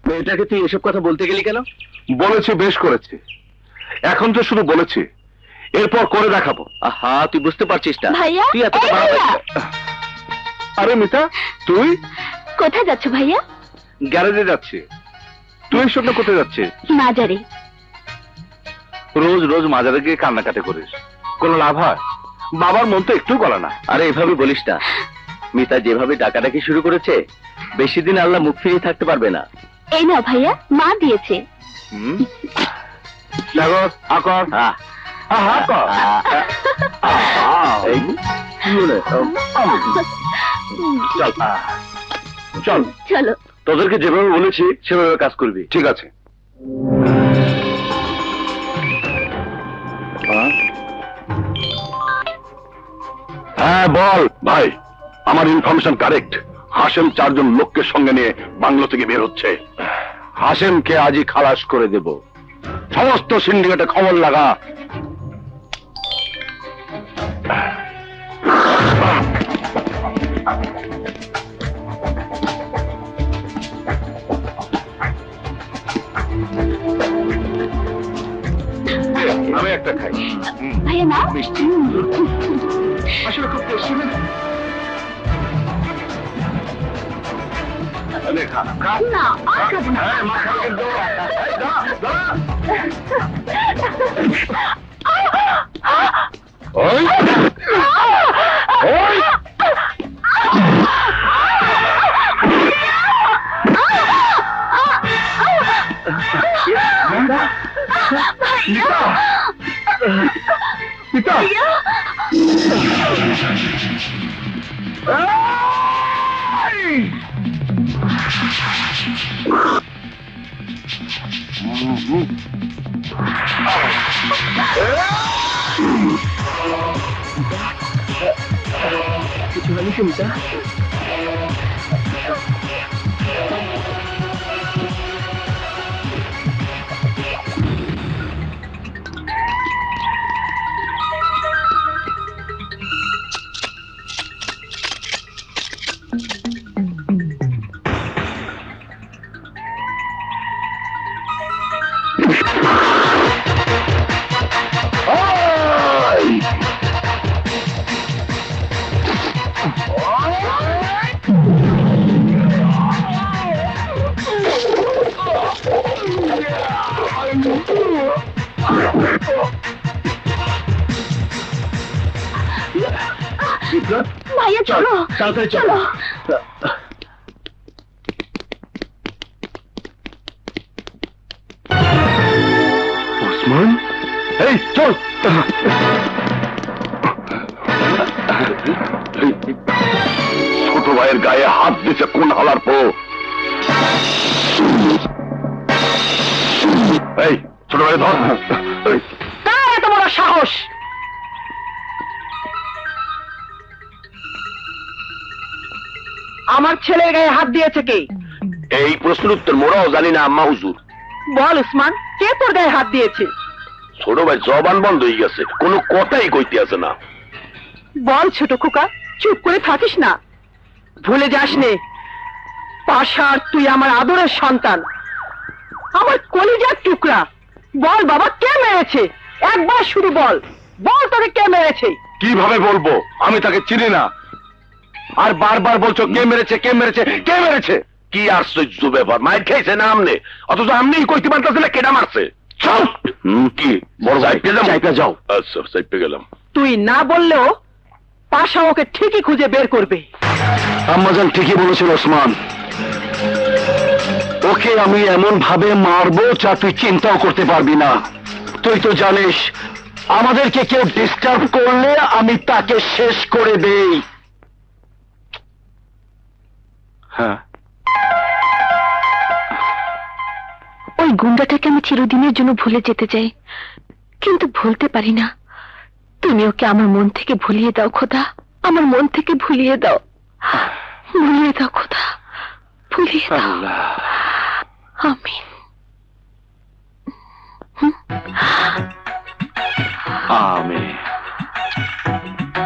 মেয়েটাকে তুই এসব কথা বলতে গেলি কেন? বলেছে, বেশ করেছে। এখন তো শুধু বলেছে, এরপর করে দেখাবো। আহা, তুই বুঝতে পারছিস না ভাইয়া, তুই এতটা এই বাড়াবাড়ি ভাইয়া। আরে মিতা, তুই? কোথায় যাচ্ছ ভাইয়া? গ্যারেজে যাচ্ছে। তুই শোন, কোথায় যাচ্ছে? মাজারে। রোজ রোজ মাজারে গিয়ে কান্নাকাটি করিস, কোনো লাভ হয়? বাবার মন তো একটু গলা না। আরে এভাবে বলিস না, মিতা যেভাবে ডাকাডাকি শুরু করেছে বেশি দিন আল্লাহ মুখ ফিরিয়ে থাকতে পারবে না। এই না ভাইয়া, মা দিয়েছে। দেখো, আকর। হ্যাঁ, আহা, আকর। এই কি হলো? চল চল, চলো। তোদেরকে যেভাবে বলেছি সেভাবে কাজ করবি, ঠিক আছে? হ্যাঁ বল ভাই, আমার ইনফরমেশন কারেক্ট। হাশেম 4 জন লোককে সঙ্গে নিয়ে বাংলো থেকে বের হচ্ছে। হাশেমকে আজই খালাস করে দেব। সমস্ত সিন্ডিকেটে খবর লাগা। আমি একটা খাই। ভাইয়া না, মিষ্টি আসলে খুব টেস্টি না? খা খা। না, আর খাবো না। হ্যাঁ, মা খাবে কিন্তু। এই, দাঁড়া, দাঁড়া। ওই ওই পিতা, পিতা। এই! কিছু হয়নি তো মিতা? ভাইয়া চলো, তাড়াতাড়ি চলো। ওসমান, এই চল। ছোট ভাইয়ের গায়ে হাত দিছে কোন হালার পো? এই ছোট ভাই ধর। এই, কার এত বড় সাহস? আমার ছেলের গায়ে হাত দিয়েছে কে? এই প্রশ্নের উত্তর মোরাও জানি না আম্মা হুজুর। বল উসমান, কে তোর গায়ে হাত দিয়েছে? ছোট ভাই জবান বন্ধ হয়ে গেছে, কোনো কথাই কইতে আছে না। বল ছোট খোকা, চুপ করে থাকিস না। ভুলে যাস নে, পাশার তুই আমার আদরের সন্তান, আমার কলিজার টুকরা। বল বাবা, কে মেরেছে? একবার শুধু বল, বল তোকে কে মেরেছে? কিভাবে বলবো? আমি তাকে চিনি না। আর বারবার বলছো কে মেরেছে, কে মেরেছে, কে মেরেছে। কি আশ্চর্য ব্যাপার, মাইর খাইছে না আমনে, অথচ আমনেই কইতে পারতেছে না কেডা মারছে। চল। কি বড় ভাই, চাইপে যাও। আচ্ছা, চাইপে গেলাম। তুই না বললেও পাশা ওকে ঠিকই খুঁজে বের করবে। আম্মাজান ঠিকই বলেছিল ওসমান, ওকে আমি এমন ভাবে মারবো যা তুই চিন্তাও করতে পারবি না। তুই তো জানিস আমাদেরকে কেউ ডিস্টার্ব করলে আমি তাকে শেষ করে দেই। হ্যাঁ, ওই গুন্ডাটাকে আমি চিরদিনের জন্য ভুলে যেতে চাই, কিন্তু ভুলতে পারি না। তুমি ওকে আমার মন থেকে ভুলিয়ে দাও খোদা, আমার মন থেকে ভুলিয়ে দাও, ভুলিয়ে দাও খোদা, ভুলিয়ে দাও। আমিন। আমি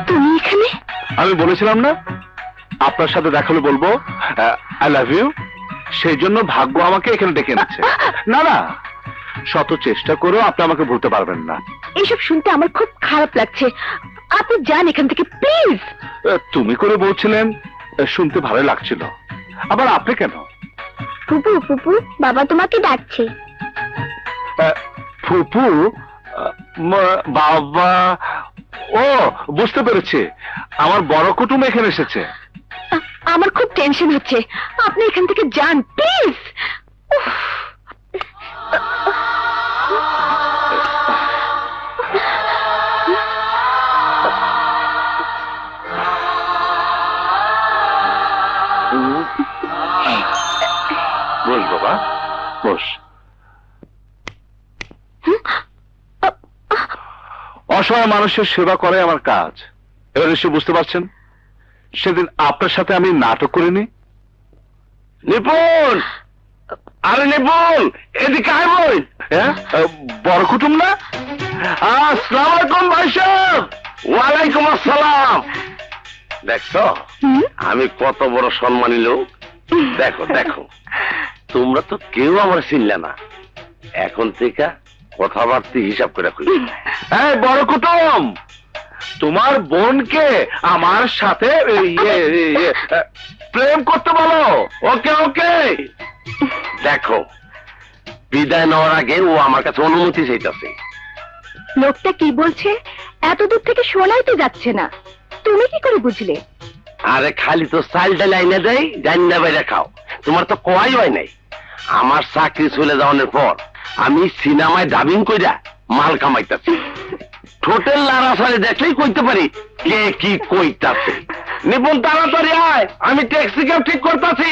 তুমি এখানে? আমি বলেছিলাম না আপনার সাথে দেখা হলে বলবো আই লাভ ইউ, সেই জন্য ভাগ্য আমাকে এখানে ডেকে এনেছে। না না, শত চেষ্টা করেও আপনি আমাকে ভুলতে পারবেন না। এইসব শুনতে আমার খুব খারাপ লাগছে, আপনি যান এখান থেকে প্লিজ। তুমি করে বলছিলেন, শুনতে ভালো লাগছিল, আবার আপনি কেন? ফুপু ফুপু, বাবা তোমাকে ডাকছে। ফুপু? বাবা? ও, বুঝতে পেরেছি, আমার বড় কুটুম এখানে এসেছে। আমার খুব টেনশন হচ্ছে, আপনি এখান থেকে যান প্লিজ। বস বাবা, বস। অসহায় মানুষের সেবা করে আমার কাজ, এবার এসে বুঝতে পারছেন? সেদিন আপনার সাথে আমি নাটক করিনি? নিপুণ, আরে নিপুণ, এদিকে আয় বই। হ্যাঁ, বড় কুটুম না? আসসালামু আলাইকুম ভাই সাহেব। ওয়ালাইকুম আসসালাম। দেখছো আমি কত বড় সম্মানী লোক? দেখো দেখো, তোমরা তো কেউ আমার চিনলে না, এখন থেকে কথাবার্তা হিসাব করে খুঁজে। হ্যাঁ বড় কুটুম, তোমার বোনকে আমার সাথে প্রেম করতে বলো। ওকে ওকে। দেখো, বিদায় নেওয়ার আগে ও আমার কাছে অনুমতি চাইতেছে। লোকটা কি বলছে এত দূর থেকে শোনাই তো যাচ্ছে না, তুমি কি করে বুঝলে? আরে খালি তো চালটা লাইনে দেয়, জান্না বাইরে খাও, তোমার তো কোয়াই হয় নাই। আমার চাকরি চলে যাওয়ার পর আমি সিনেমায় ডাবিং কইরা মাল কামাইতেছি। ঠোঁটের লাড়াছাড়ি দেখলেই কইতে পারি কে কি কইতাছে। নিপুণ তাড়াতাড়ি আয়, আমি ট্যাক্সি ক্যাব ঠিক করতেছি।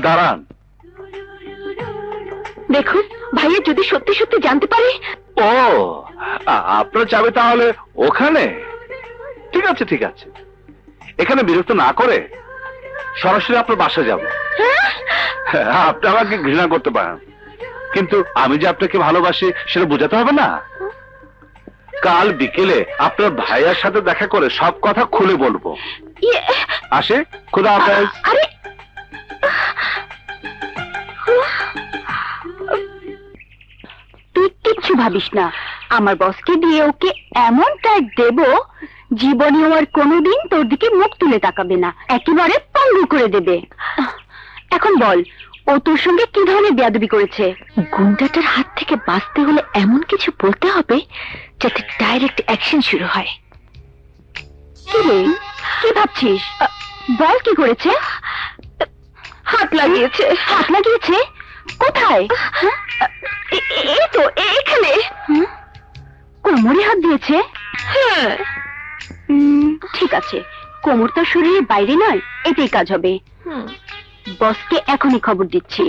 দাঁড়ান। দেখুন ভাইয়া যদি সত্যি সত্যি জানতে পারে। ও, আপনার যাবে তাহলে ওখানে? ঠিক আছে ঠিক আছে, এখানে বিরক্ত না করে সরাসরি আপনার বাসায় যাব। আপনি আমাকে ঘৃণা করতে পারেন, কিন্তু আমি যে আপনাকে ভালোবাসি সেটা বোঝাতে হবে না? কাল বিকেলে আপনার ভাইয়ার সাথে দেখা করে সব কথা খুলে বলবো। আসে, খুদা হাফেজ। আরে তুই কিচ্ছু ভাবিস না, আমার বসকে দিয়ে ওকে এমন টাইট দেব, জীবনে ও আর কোনোদিন তোর দিকে মুখ তুলে তাকাবে না, একেবারে পঙ্গু করে দেবে। এখন বল, ও তোর সঙ্গে কি ধরনের বেয়াদবি করেছে? গুন্ডাটার হাত থেকে বাঁচতে হলে এমন কিছু বলতে হবে যাতে ডাইরেক্ট অ্যাকশন শুরু হয়। কি রে, কি ভাবছিস? বল কি করেছে? হাত লাগিয়েছে। হাত লাগিয়েছে? কোথায়? এই তো এখানে। কোমরে হাত দিয়েছে? হ্যাঁ। ঠিক আছে, কোমর তো শরীরের বাইরে নয়, এতেই কাজ হবে। বসকে এখনই খবর দিচ্ছি।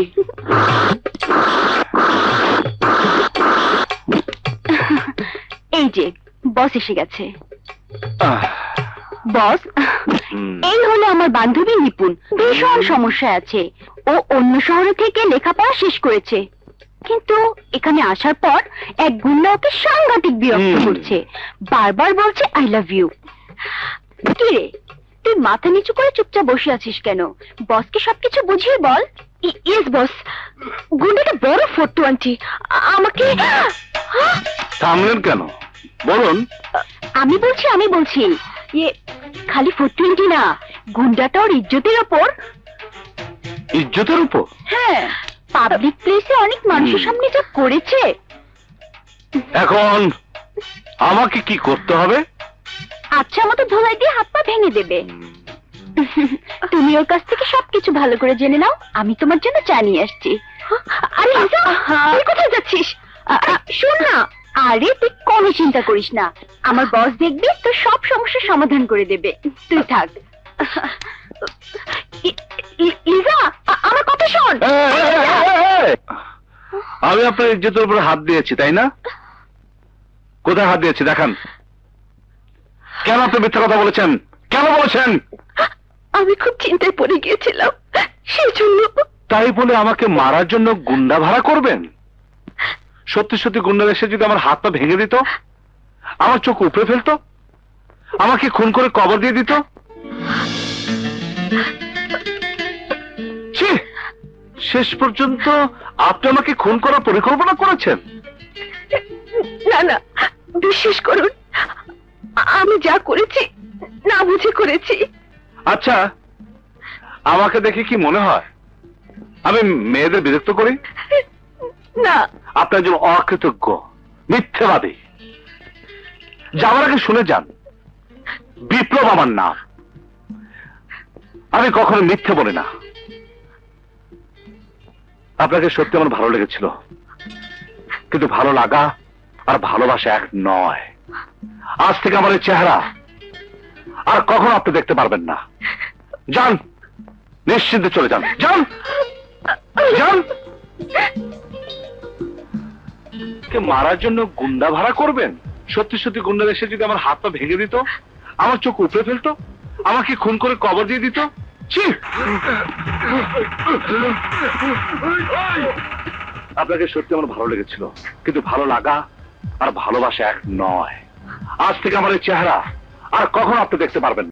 এই যে বস এসে গেছে। বস, এই হলো আমার বান্ধবী নিপুণ, ভীষণ সমস্যায় আছে। ও অন্য শহরে থেকে লেখাপড়া শেষ করেছে, কিন্তু এখানে আসার পর এক গুন্ডা ওকে সাংঘাতিক বিরক্ত করছে, বারবার বলছে আই লাভ ইউ। কি রে, তুই মাথা নিচু করে চুপচাপ বসে আছিস কেন? বসকে সবকিছু বুঝিয়ে বল। ইয়েস বস, গুন্ডাটা বড় 420, আমাকে। থামলেন কেন, বলুন। আমি বলছি ইয়ে, খালি 420 না, গুন্ডাটা ওর ইজ্জতের ওপর। ইজ্জতের উপর? হ্যাঁ, পাবলিক প্লেসে অনেক মানুষের সামনে যা করেছে। এখন আমাকে কি করতে হবে? আচ্ছা মতো ধোলাই দিয়ে হাত পা ভেঙে দেবে। তুমি ওর কাছ থেকে সবকিছু ভালো করে জেনে নাও, আমি তোমার জন্য চা নিয়ে আসছি। আরে লিজা, তুই কোথায় যাচ্ছিস? শোন না। আরে তুই কোনো চিন্তা করিস না, আমার বস দেখবে তো সব সমস্যার সমাধান করে দেবে, তুই থাক। লিজা, আমার কথা শোন। আমি আপনার ইজ্জতের উপর হাত দিয়েছি তাই না? কোথায় হাত দিয়েছি দেখান। কেন আপনি মিথ্যা কথা বলেছেন? কেন বলেছেন? আমি খুব চিন্তায় পড়ে গিয়েছিলাম, সেই জন্য। তাই বলে আমাকে মারার জন্য গুন্ডা ভাড়া করবেন? সত্যি সত্যি গুন্ডা এসে যদি আমার হাত পা ভেঙে দিত, আমার চোখ উপড়ে ফেলতো, আমাকে খুন করে কবর দিয়ে দিত। ছি, শেষ পর্যন্ত আপনি আমাকে খুন করার পরিকল্পনা করেছেন? না না, বিশ্বাস করুন, আমি যা করেছি না বুঝে করেছি। আচ্ছা, আমাকে দেখে কি মনে হয় আমি মেয়েদের বিরক্ত করি? না, আপনার জন্য অকৃতজ্ঞ, মিথ্যেবাদী। যাওয়ার আগে শুনে যান, বিপ্লব আমার নাম। আমি কখনো মিথ্যে বলি না। আপনাকে সত্যি আমার ভালো লেগেছিল, কিন্তু ভালো লাগা আর ভালোবাসা এক নয়। আজ থেকে আমার এই চেহারা আর কখনো আপনি দেখতে পারবেন না। যান, নিশ্চিন্তে চলে যান। যান যান। কে মারার জন্য গুন্ডা ভাড়া করবেন? সত্যি সত্যি গুন্ডা এসে যদি আমার হাত পা ভেঙে দিত, আমার চোখ উপড়ে ফেলতো, আমাকে খুন করে কবর দিয়ে দিত। ছি! আপনাকে সত্যি আমার ভালো লেগেছিল, কিন্তু ভালো লাগা আর ভালোবাসা এক নয়। আজ থেকে আমার এই চেহারা আর কখনো আপনি দেখতে পারবেন না।